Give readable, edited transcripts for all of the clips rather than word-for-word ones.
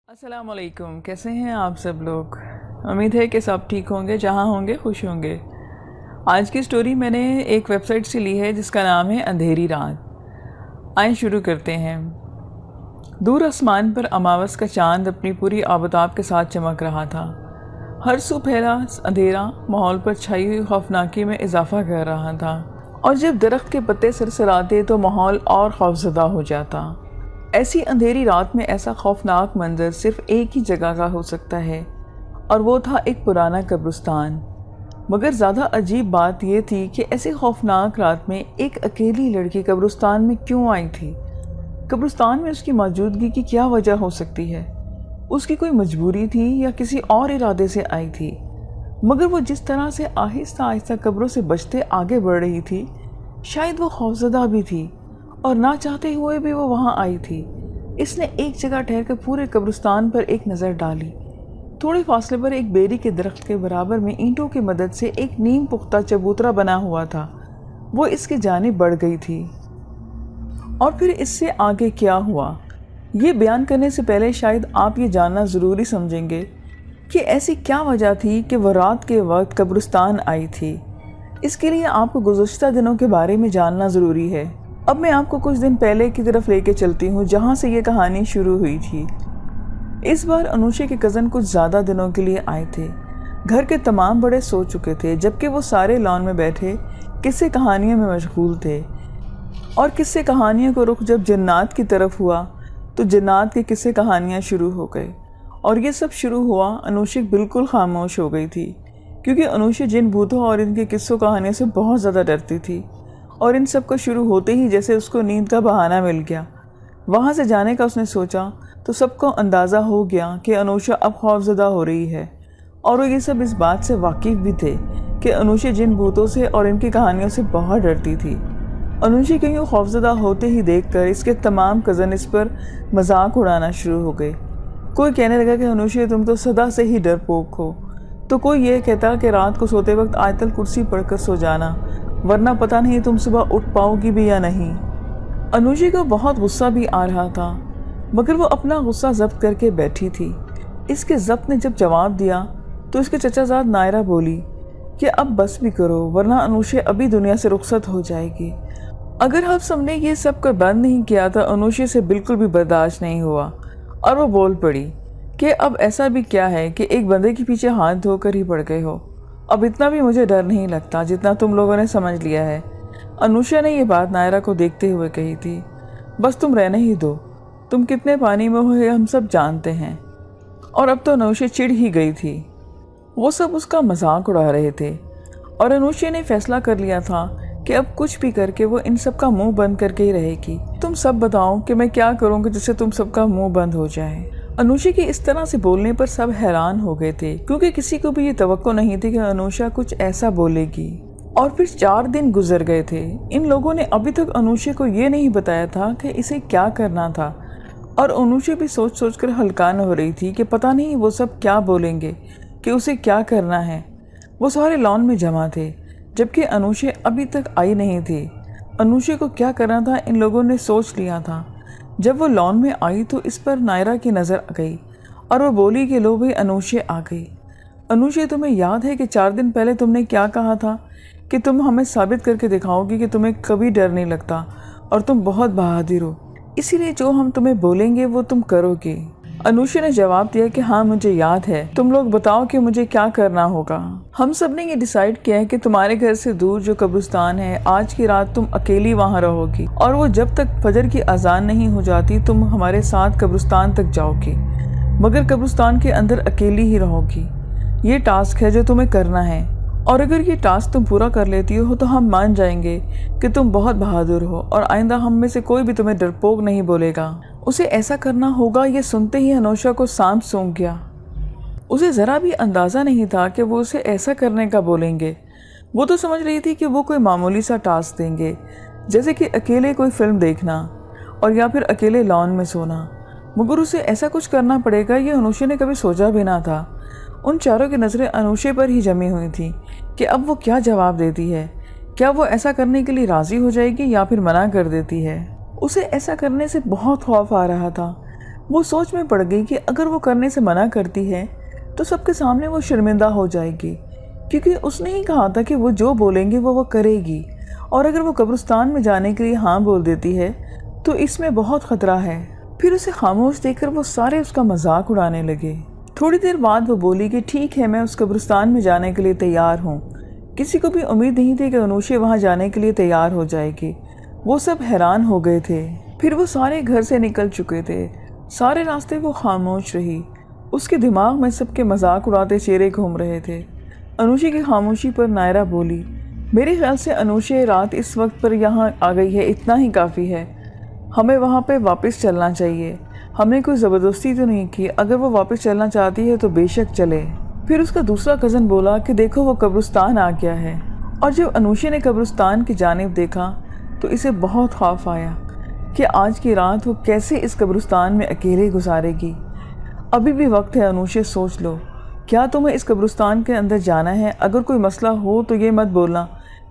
السلام علیکم، کیسے ہیں آپ سب لوگ؟ امید ہے کہ سب ٹھیک ہوں گے، جہاں ہوں گے خوش ہوں گے۔ آج کی سٹوری میں نے ایک ویب سائٹ سے لی ہے جس کا نام ہے اندھیری رات۔ آئیں شروع کرتے ہیں۔ دور آسمان پر اماوس کا چاند اپنی پوری آبتاب کے ساتھ چمک رہا تھا۔ ہر سو پھیلا اندھیرا ماحول پر چھائی ہوئی خوفناکی میں اضافہ کر رہا تھا، اور جب درخت کے پتے سرسراتے تو ماحول اور خوفزدہ ہو جاتا۔ ایسی اندھیری رات میں ایسا خوفناک منظر صرف ایک ہی جگہ کا ہو سکتا ہے، اور وہ تھا ایک پرانا قبرستان۔ مگر زیادہ عجیب بات یہ تھی کہ ایسی خوفناک رات میں ایک اکیلی لڑکی قبرستان میں کیوں آئی تھی؟ قبرستان میں اس کی موجودگی کی کیا وجہ ہو سکتی ہے؟ اس کی کوئی مجبوری تھی یا کسی اور ارادے سے آئی تھی؟ مگر وہ جس طرح سے آہستہ آہستہ قبروں سے بچتے آگے بڑھ رہی تھی، شاید وہ خوفزدہ بھی تھی، اور نہ چاہتے ہوئے بھی وہ وہاں آئی تھی۔ اس نے ایک جگہ ٹھہر کر پورے قبرستان پر ایک نظر ڈالی۔ تھوڑے فاصلے پر ایک بیری کے درخت کے برابر میں اینٹوں کی مدد سے ایک نیم پختہ چبوترا بنا ہوا تھا۔ وہ اس کی جانب بڑھ گئی تھی۔ اور پھر اس سے آگے کیا ہوا، یہ بیان کرنے سے پہلے شاید آپ یہ جاننا ضروری سمجھیں گے کہ ایسی کیا وجہ تھی کہ وہ رات کے وقت قبرستان آئی تھی۔ اس کے لیے آپ کو گزشتہ دنوں کے بارے میں جاننا ضروری ہے۔ اب میں آپ کو کچھ دن پہلے کی طرف لے کے چلتی ہوں، جہاں سے یہ کہانی شروع ہوئی تھی۔ اس بار انوشے کے کزن کچھ زیادہ دنوں کے لیے آئے تھے۔ گھر کے تمام بڑے سو چکے تھے، جبکہ وہ سارے لان میں بیٹھے قصے کہانیوں میں مشغول تھے۔ اور قصے کہانیوں کو رخ جب جنات کی طرف ہوا تو جنات کے قصے کہانیاں شروع ہو گئے۔ اور یہ سب شروع ہوا، انوشے بالکل خاموش ہو گئی تھی، کیونکہ انوشے جن بھوتوں اور ان کے قصوں کہانیوں سے بہت زیادہ ڈرتی تھی۔ اور ان سب کا شروع ہوتے ہی جیسے اس کو نیند کا بہانہ مل گیا۔ وہاں سے جانے کا اس نے سوچا تو سب کو اندازہ ہو گیا کہ انوشا اب خوفزدہ ہو رہی ہے، اور وہ یہ سب اس بات سے واقف بھی تھے کہ انوشا جن بھوتوں سے اور ان کی کہانیوں سے بہت ڈرتی تھی۔ انوشا کو یوں خوفزدہ ہوتے ہی دیکھ کر اس کے تمام کزن اس پر مذاق اڑانا شروع ہو گئے۔ کوئی کہنے لگا کہ انوشا تم تو سدا سے ہی ڈرپوک ہو، تو کوئی یہ کہتا کہ رات کو سوتے وقت آیت الکرسی پڑھ کر سو جانا، ورنہ پتہ نہیں تم صبح اٹھ پاؤ گی بھی یا نہیں۔ انوشا کو بہت غصہ بھی آ رہا تھا، مگر وہ اپنا غصہ ضبط کر کے بیٹھی تھی۔ اس کے ضبط نے جب جواب دیا تو اس کے چچا زاد نائرہ بولی کہ اب بس بھی کرو، ورنہ انوشا ابھی دنیا سے رخصت ہو جائے گی۔ اگر حفص نے یہ سب کا بند نہیں کیا تو انوشا سے بالکل بھی برداشت نہیں ہوا، اور وہ بول پڑی کہ اب ایسا بھی کیا ہے کہ ایک بندے کے پیچھے ہاتھ دھو کر ہی پڑ گئے ہو؟ اب اتنا بھی مجھے ڈر نہیں لگتا جتنا تم لوگوں نے سمجھ لیا ہے۔ انوشا نے یہ بات نائرہ کو دیکھتے ہوئے کہی تھی۔ بس تم رہنے ہی دو، تم کتنے پانی میں ہو ہم سب جانتے ہیں۔ اور اب تو انوشا چڑ ہی گئی تھی۔ وہ سب اس کا مذاق اڑا رہے تھے، اور انوشا نے فیصلہ کر لیا تھا کہ اب کچھ بھی کر کے وہ ان سب کا منہ بند کر کے ہی رہے گی۔ تم سب بتاؤ کہ میں کیا کروں گی جس سے تم سب کا منہ بند ہو جائے۔ انوشا کی اس طرح سے بولنے پر سب حیران ہو گئے تھے، کیونکہ کسی کو بھی یہ توقع نہیں تھی کہ انوشا کچھ ایسا بولے گی۔ اور پھر 4 دن گزر گئے تھے۔ ان لوگوں نے ابھی تک انوشا کو یہ نہیں بتایا تھا کہ اسے کیا کرنا تھا، اور انوشا بھی سوچ سوچ کر ہلکان ہو رہی تھی کہ پتہ نہیں وہ سب کیا بولیں گے کہ اسے کیا کرنا ہے۔ وہ سارے لان میں جمع تھے، جبکہ انوشا ابھی تک آئی نہیں تھی۔ انوشا کو کیا کرنا تھا ان لوگوں نے سوچ لیا تھا۔ جب وہ لان میں آئی تو اس پر نائرہ کی نظر آ گئی، اور وہ بولی کہ لو بھئی انوشا آ گئی۔ انوشا تمہیں یاد ہے کہ 4 دن پہلے تم نے کیا کہا تھا کہ تم ہمیں ثابت کر کے دکھاؤ گی کہ تمہیں کبھی ڈر نہیں لگتا اور تم بہت بہادر ہو، اسی لیے جو ہم تمہیں بولیں گے وہ تم کرو گے۔ انوشا نے جواب دیا کہ ہاں مجھے یاد ہے، تم لوگ بتاؤ کہ مجھے کیا کرنا ہوگا۔ ہم سب نے یہ ڈیسائیڈ کیا ہے کہ تمہارے گھر سے دور جو قبرستان ہے، آج کی رات تم اکیلی وہاں رہو گی، اور وہ جب تک فجر کی اذان نہیں ہو جاتی تم ہمارے ساتھ قبرستان تک جاؤ گی، مگر قبرستان کے اندر اکیلی ہی رہو گی۔ یہ ٹاسک ہے جو تمہیں کرنا ہے، اور اگر یہ ٹاسک تم پورا کر لیتی ہو تو ہم مان جائیں گے کہ تم بہت بہادر ہو، اور آئندہ ہم میں سے کوئی بھی تمہیں ڈرپوک نہیں بولے گا۔ اسے ایسا کرنا ہوگا، یہ سنتے ہی انوشا کو سانپ سونک گیا۔ اسے ذرا بھی اندازہ نہیں تھا کہ وہ اسے ایسا کرنے کا بولیں گے۔ وہ تو سمجھ رہی تھی کہ وہ کوئی معمولی سا ٹاسک دیں گے، جیسے کہ اکیلے کوئی فلم دیکھنا اور یا پھر اکیلے لان میں سونا، مگر اسے ایسا کچھ کرنا پڑے گا یہ انوشا نے کبھی سوچا بھی نہ تھا۔ ان چاروں کی نظریں انوشا پر ہی جمی ہوئی تھیں کہ اب وہ کیا جواب دیتی ہے۔ کیا وہ ایسا کرنے کے لیے راضی ہو جائے گی یا پھر منع کر دیتی ہے؟ اسے ایسا کرنے سے بہت خوف آ رہا تھا، وہ سوچ میں پڑ گئی کہ اگر وہ کرنے سے منع کرتی ہے تو سب کے سامنے وہ شرمندہ ہو جائے گی، کیونکہ اس نے ہی کہا تھا کہ وہ جو بولیں گے وہ کرے گی، اور اگر وہ قبرستان میں جانے کے لیے ہاں بول دیتی ہے تو اس میں بہت خطرہ ہے۔ پھر اسے خاموش دیکھ کر وہ سارے اس کا مذاق اڑانے لگے۔ تھوڑی دیر بعد وہ بولی کہ ٹھیک ہے، میں اس قبرستان میں جانے کے لیے تیار ہوں۔ کسی کو بھی امید نہیں تھی کہ انوشے وہاں جانے کے لیے تیار ہو جائے گی۔ وہ سب حیران ہو گئے تھے۔ پھر وہ سارے گھر سے نکل چکے تھے۔ سارے راستے وہ خاموش رہی۔ اس کے دماغ میں سب کے مذاق اڑاتے چہرے گھوم رہے تھے۔ انوشے کی خاموشی پر نائرہ بولی، میرے خیال سے انوشے رات اس وقت پر یہاں آ گئی ہے، اتنا ہی کافی ہے۔ ہمیں وہاں پہ واپس چلنا چاہیے۔ ہم نے کوئی زبردستی تو نہیں کی، اگر وہ واپس چلنا چاہتی ہے تو بے شک چلے۔ پھر اس کا دوسرا کزن بولا کہ دیکھو وہ قبرستان آ گیا ہے۔ اور جب انوشے نے قبرستان کی جانب دیکھا تو اسے بہت خوف آیا کہ آج کی رات وہ کیسے اس قبرستان میں اکیلے گزارے گی۔ ابھی بھی وقت ہے انوشے، سوچ لو، کیا تمہیں اس قبرستان کے اندر جانا ہے؟ اگر کوئی مسئلہ ہو تو یہ مت بولنا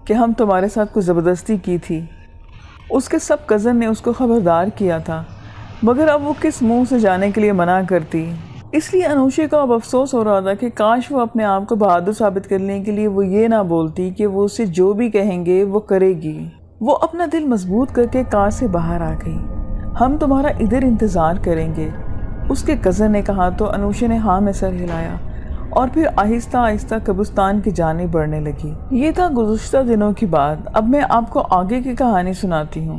کہ ہم تمہارے ساتھ کوئی زبردستی کی تھی۔ اس کے سب کزن نے اس کو خبردار کیا تھا، مگر اب وہ کس منہ سے جانے کے لیے منع کرتی۔ اس لیے انوشے کو اب افسوس ہو رہا تھا کہ کاش وہ اپنے آپ کو بہادر ثابت کرنے کے لیے وہ یہ نہ بولتی کہ وہ اسے جو بھی کہیں گے وہ کرے گی۔ وہ اپنا دل مضبوط کر کے کار سے باہر آ گئی۔ ہم تمہارا ادھر انتظار کریں گے، اس کے کزن نے کہا تو انوشے نے ہاں میں سر ہلایا اور پھر آہستہ آہستہ قبرستان کی جانب بڑھنے لگی۔ یہ تھا گزشتہ دنوں کی بات۔ اب میں آپ کو آگے کی کہانی سناتی ہوں۔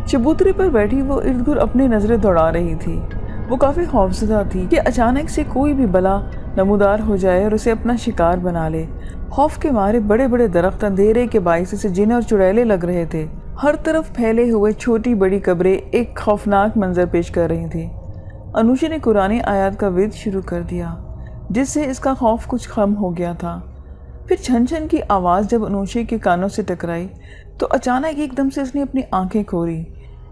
چبوترے پر بیٹھی وہ ارد گرد اپنی نظریں دوڑا رہی تھی۔ وہ کافی خوفزدہ تھی کہ اچانک سے کوئی بھی بلا نمودار ہو جائے اور اسے اپنا شکار بنا لے۔ خوف کے مارے بڑے بڑے درخت اندھیرے کے باعث اسے جن اور چڑیلے لگ رہے تھے۔ ہر طرف پھیلے ہوئے چھوٹی بڑی قبریں ایک خوفناک منظر پیش کر رہی تھیں۔ انوشے نے قرآنی آیات کا ورد شروع کر دیا، جس سے اس کا خوف کچھ کم ہو گیا تھا۔ پھر چھن چھن کی آواز جب انوشے کے کانوں سے ٹکرائی تو اچانک ایک دم سے اس نے اپنی آنکھیں کھولی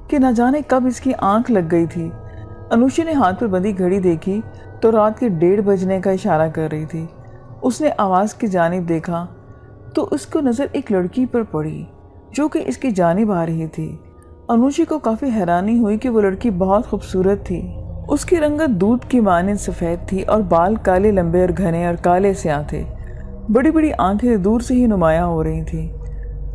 کہ نہ جانے کب اس کی آنکھ لگ گئی تھی۔ انوشے نے ہاتھ پر بندھی گھڑی دیکھی تو رات کے 1:30 بجنے کا اشارہ کر رہی تھی۔ اس نے آواز کی جانب دیکھا تو اس کو نظر ایک لڑکی پر پڑی جو کہ اس کی جانب آ رہی تھی۔ انوشے کو کافی حیرانی ہوئی کہ وہ لڑکی بہت خوبصورت تھی۔ اس کی رنگت دودھ کی مانند سفید تھی اور بال کالے لمبے اور گھنے اور کالے سیاہ تھے۔ بڑی بڑی آنکھیں دور سے ہی نمایاں ہو رہی تھیں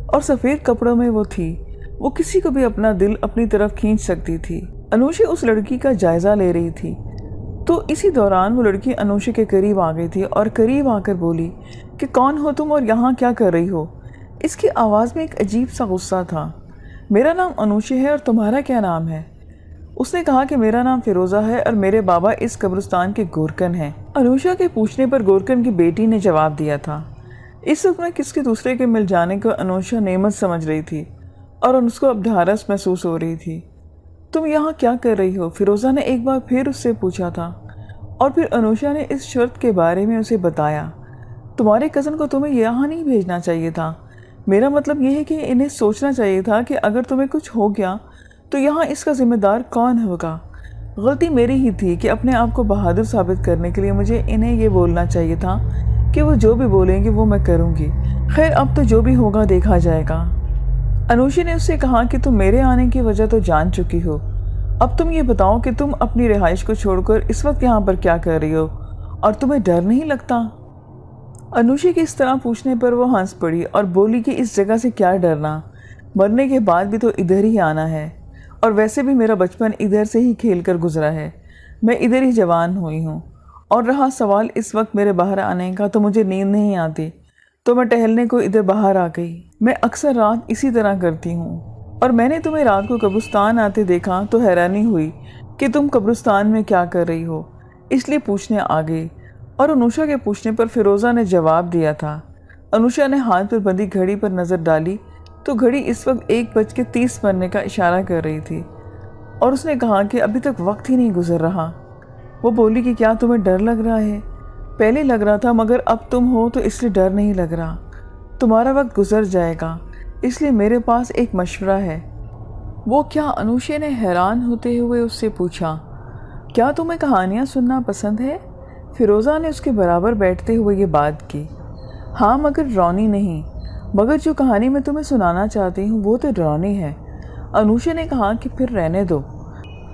اور سفید کپڑوں میں وہ تھی۔ وہ کسی کو بھی اپنا دل اپنی طرف کھینچ سکتی تھی۔ انوشے اس لڑکی کا جائزہ لے رہی تھی تو اسی دوران وہ لڑکی انوشے کے قریب آ گئی تھی اور قریب آ کر بولی کہ کون ہو تم اور یہاں کیا کر رہی ہو؟ اس کی آواز میں ایک عجیب سا غصہ تھا۔ میرا نام انوشے ہے اور تمہارا کیا نام ہے؟ اس نے کہا کہ میرا نام فیروزہ ہے اور میرے بابا اس قبرستان کے گورکن ہیں۔ انوشا کے پوچھنے پر گورکن کی بیٹی نے جواب دیا تھا۔ اس وقت میں کس کے دوسرے کے مل جانے کو انوشا نعمت سمجھ رہی تھی اور اس کو اب ڈھارس محسوس ہو رہی تھی۔ تم یہاں کیا کر رہی ہو؟ فیروزہ نے ایک بار پھر اس سے پوچھا تھا اور پھر انوشا نے اس شرط کے بارے میں اسے بتایا۔ تمہارے کزن کو تمہیں یہاں نہیں بھیجنا چاہیے تھا۔ میرا مطلب یہ ہے کہ انہیں سوچنا چاہیے تھا کہ اگر تمہیں کچھ ہو گیا تو یہاں اس کا ذمہ دار کون ہوگا؟ غلطی میری ہی تھی کہ اپنے آپ کو بہادر ثابت کرنے کے لیے مجھے انہیں یہ بولنا چاہیے تھا کہ وہ جو بھی بولیں گے وہ میں کروں گی۔ خیر اب تو جو بھی ہوگا دیکھا جائے گا۔ انوشی نے اس سے کہا کہ تم میرے آنے کی وجہ تو جان چکی ہو، اب تم یہ بتاؤ کہ تم اپنی رہائش کو چھوڑ کر اس وقت یہاں پر کیا کر رہی ہو اور تمہیں ڈر نہیں لگتا؟ انوشی کے اس طرح پوچھنے پر وہ ہنس پڑی اور بولی کہ اس جگہ سے کیا ڈرنا، مرنے کے بعد بھی تو ادھر ہی آنا ہے اور ویسے بھی میرا بچپن ادھر سے ہی کھیل کر گزرا ہے، میں ادھر ہی جوان ہوئی ہوں، اور رہا سوال اس وقت میرے باہر آنے کا تو مجھے نیند نہیں آتی تو میں ٹہلنے کو ادھر باہر آ گئی۔ میں اکثر رات اسی طرح کرتی ہوں اور میں نے تمہیں رات کو قبرستان آتے دیکھا تو حیرانی ہوئی کہ تم قبرستان میں کیا کر رہی ہو، اس لیے پوچھنے آ گئی۔ اور انوشا کے پوچھنے پر فیروزہ نے جواب دیا تھا۔ انوشا نے ہاتھ پر بندھی گھڑی پر نظر ڈالی تو گھڑی اس وقت 1:30 بجنے کا اشارہ کر رہی تھی اور اس نے کہا کہ ابھی تک وقت ہی نہیں گزر رہا۔ وہ بولی کہ کیا تمہیں ڈر لگ رہا ہے؟ پہلے لگ رہا تھا مگر اب تم ہو تو اس لیے ڈر نہیں لگ رہا، تمہارا وقت گزر جائے گا، اس لیے میرے پاس ایک مشورہ ہے۔ وہ کیا؟ انوشے نے حیران ہوتے ہوئے اس سے پوچھا۔ کیا تمہیں کہانیاں سننا پسند ہے؟ فیروزہ نے اس کے برابر بیٹھتے ہوئے یہ بات کی۔ ہاں مگر ڈراؤنی نہیں، مگر جو کہانی میں تمہیں سنانا چاہتی ہوں وہ تو ڈراؤنی ہے۔ انوشے نے کہا کہ پھر رہنے دو۔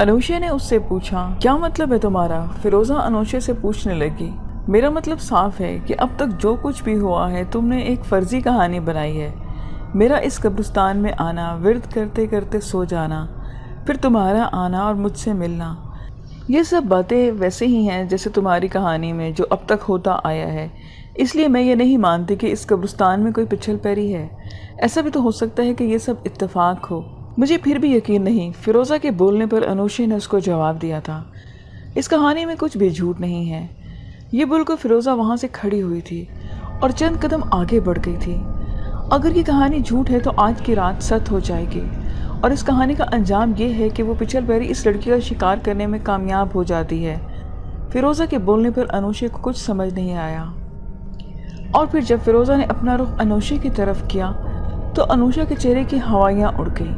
انوشے نے اس سے پوچھا، کیا مطلب ہے تمہارا؟ فیروزہ انوشے سے پوچھنے لگی۔ میرا مطلب صاف ہے کہ اب تک جو کچھ بھی ہوا ہے تم نے ایک فرضی کہانی بنائی ہے۔ میرا اس قبرستان میں آنا، ورد کرتے کرتے سو جانا، پھر تمہارا آنا اور مجھ سے ملنا، یہ سب باتیں ویسے ہی ہیں جیسے تمہاری کہانی میں جو اب تک ہوتا آیا ہے۔ اس لیے میں یہ نہیں مانتی کہ اس قبرستان میں کوئی پچھل پیری ہے۔ ایسا بھی تو ہو سکتا ہے کہ یہ سب اتفاق ہو۔ مجھے پھر بھی یقین نہیں۔ فیروزہ کے بولنے پر انوشے نے اس کو جواب دیا تھا، اس کہانی میں کچھ بھی جھوٹ نہیں ہے۔ یہ بول کر فیروزہ وہاں سے کھڑی ہوئی تھی اور چند قدم آگے بڑھ گئی تھی۔ اگر یہ کہانی جھوٹ ہے تو آج کی رات ست ہو جائے گی، اور اس کہانی کا انجام یہ ہے کہ وہ پچھل پیری اس لڑکی کا شکار کرنے میں کامیاب ہو جاتی ہے۔ فیروزہ کے بولنے پر انوشے کو کچھ سمجھ نہیں آیا، اور پھر جب فیروزہ نے اپنا رخ انوشے کی طرف کیا تو انوشا کے چہرے کی ہوائیاں اڑ گئیں،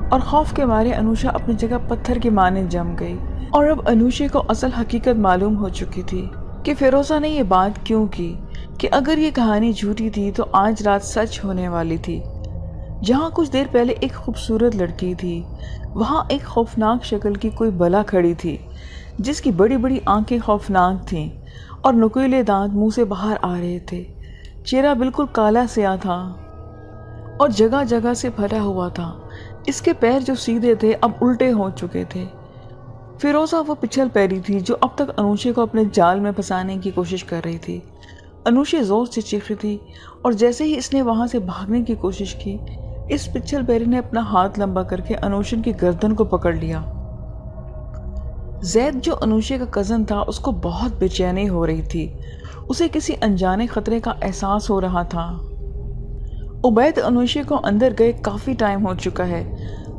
اور خوف کے مارے انوشا اپنی جگہ پتھر کی مانند جم گئی۔ اور اب انوشے کو اصل حقیقت معلوم ہو چکی تھی کہ فیروزہ نے یہ بات کیوں کی، کہ اگر یہ کہانی جھوٹی تھی تو آج رات سچ ہونے والی تھی۔ جہاں کچھ دیر پہلے ایک خوبصورت لڑکی تھی، وہاں ایک خوفناک شکل کی کوئی بلا کھڑی تھی، جس کی بڑی بڑی آنکھیں خوفناک تھیں اور نکیلے دانت منہ سے باہر آ رہے تھے۔ چہرہ بالکل کالا سیاہ تھا اور جگہ جگہ سے پھٹا ہوا تھا۔ اس کے پیر جو سیدھے تھے اب الٹے ہو چکے تھے۔ فیروزہ وہ پچھل پیری تھی جو اب تک انوشے کو اپنے جال میں پھنسانے کی کوشش کر رہی تھی۔ انوشے زور سے چیخی تھی، اور جیسے ہی اس نے وہاں سے بھاگنے کی کوشش کی، اس پچھل پیری نے اپنا ہاتھ لمبا کر کے انوشن کی گردن کو پکڑ لیا۔ زید جو انوشے کا کزن تھا، اس کو بہت بے چینی ہو رہی تھی۔ اسے کسی انجانے خطرے کا احساس ہو رہا تھا۔ عبید انوشے کو اندر گئے کافی ٹائم ہو چکا ہے،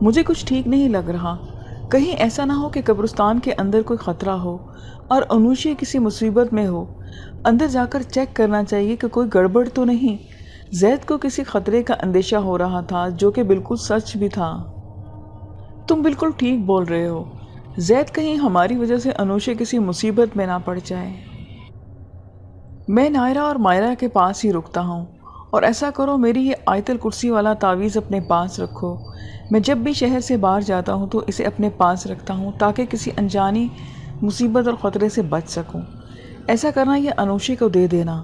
مجھے کچھ ٹھیک نہیں لگ رہا۔ کہیں ایسا نہ ہو کہ قبرستان کے اندر کوئی خطرہ ہو اور انوشے کسی مصیبت میں ہو۔ اندر جا کر چیک کرنا چاہیے کہ کوئی گڑبڑ تو نہیں۔ زید کو کسی خطرے کا اندیشہ ہو رہا تھا، جو کہ بالکل سچ بھی تھا۔ تم بالکل ٹھیک بول رہے ہو زید، کہیں ہماری وجہ سے انوشے کسی مصیبت میں نہ پڑ جائے۔ میں نائرہ اور مائرہ کے پاس ہی رکتا ہوں، اور ایسا کرو میری یہ آیت الکرسی والا تعویذ اپنے پاس رکھو۔ میں جب بھی شہر سے باہر جاتا ہوں تو اسے اپنے پاس رکھتا ہوں تاکہ کسی انجانی مصیبت اور خطرے سے بچ سکوں۔ ایسا کرنا یہ انوشے کو دے دینا۔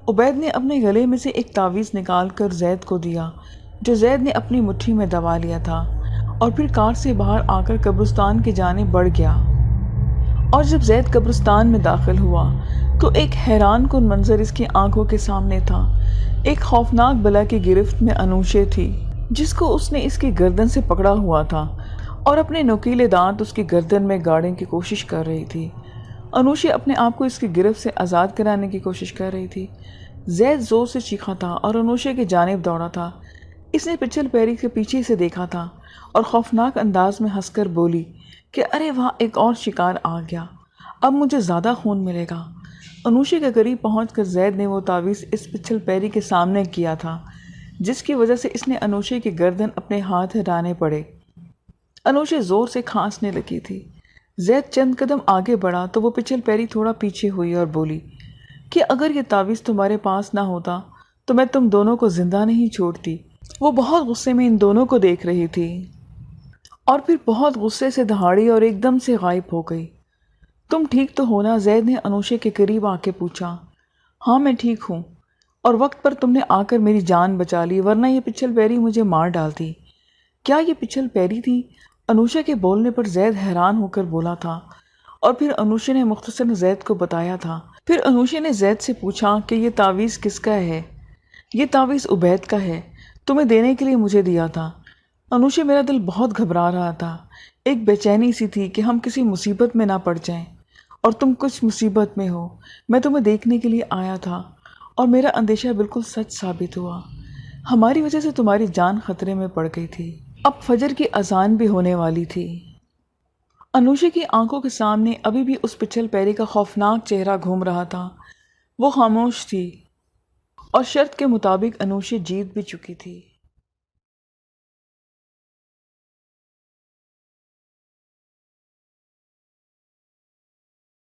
عبید نے اپنے گلے میں سے ایک تعویذ نکال کر زید کو دیا، جو زید نے اپنی مٹھی میں دبا لیا تھا، اور پھر کار سے باہر آ کر قبرستان کی جانب بڑھ گیا۔ اور جب زید قبرستان میں داخل ہوا تو ایک حیران کن منظر اس کی آنکھوں کے سامنے تھا۔ ایک خوفناک بلا کی گرفت میں انوشے تھی، جس کو اس نے اس کی گردن سے پکڑا ہوا تھا، اور اپنے نوکیلے دانت اس کی گردن میں گاڑنے کی کوشش کر رہی تھی۔ انوشے اپنے آپ کو اس کی گرفت سے آزاد کرانے کی کوشش کر رہی تھی۔ زید زور سے چیخا تھا اور انوشے کی جانب دوڑا تھا۔ اس نے پچھل پیری کے پیچھے سے دیکھا تھا اور خوفناک انداز میں ہنس کر بولی کہ ارے وہاں ایک اور شکار آ گیا، اب مجھے زیادہ خون ملے گا۔ انوشے کے قریب پہنچ کر زید نے وہ تعویذ اس پچھل پیری کے سامنے کیا تھا، جس کی وجہ سے اس نے انوشے کی گردن اپنے ہاتھ ہٹانے پڑے۔ انوشے زور سے کھانسنے لگی تھی۔ زید چند قدم آگے بڑھا تو وہ پچھل پیری تھوڑا پیچھے ہوئی اور بولی کہ اگر یہ تعویذ تمہارے پاس نہ ہوتا تو میں تم دونوں کو زندہ نہیں چھوڑتی۔ وہ بہت غصے میں ان دونوں کو دیکھ رہی تھی، اور پھر بہت غصے سے دہاڑی اور ایک دم سے غائب ہو گئی۔ تم ٹھیک تو ہو نا؟ زید نے انوشے کے قریب آ کے پوچھا۔ ہاں میں ٹھیک ہوں، اور وقت پر تم نے آ کر میری جان بچا لی، ورنہ یہ پچھل پیری مجھے مار ڈالتی۔ کیا یہ پچھل پیری تھی؟ انوشا کے بولنے پر زید حیران ہو کر بولا تھا، اور پھر انوشے نے مختصر زید کو بتایا تھا۔ پھر انوشے نے زید سے پوچھا کہ یہ تعویذ کس کا ہے؟ یہ تعویذ عبید کا ہے، تمہیں دینے کے لیے مجھے دیا تھا۔ انوشے، میرا دل بہت گھبرا رہا تھا، ایک بے چینی سی تھی کہ ہم کسی مصیبت میں نہ پڑ جائیں، اور تم کچھ مصیبت میں ہو۔ میں تمہیں دیکھنے کے لیے آیا تھا، اور میرا اندیشہ بالکل سچ ثابت ہوا۔ ہماری وجہ سے تمہاری جان خطرے میں پڑ گئی تھی۔ اب فجر کی اذان بھی ہونے والی تھی۔ انوشے کی آنکھوں کے سامنے ابھی بھی اس پچھل پیری کا خوفناک چہرہ گھوم رہا تھا۔ وہ خاموش تھی، اور شرط کے مطابق انوشے جیت بھی چکی تھی۔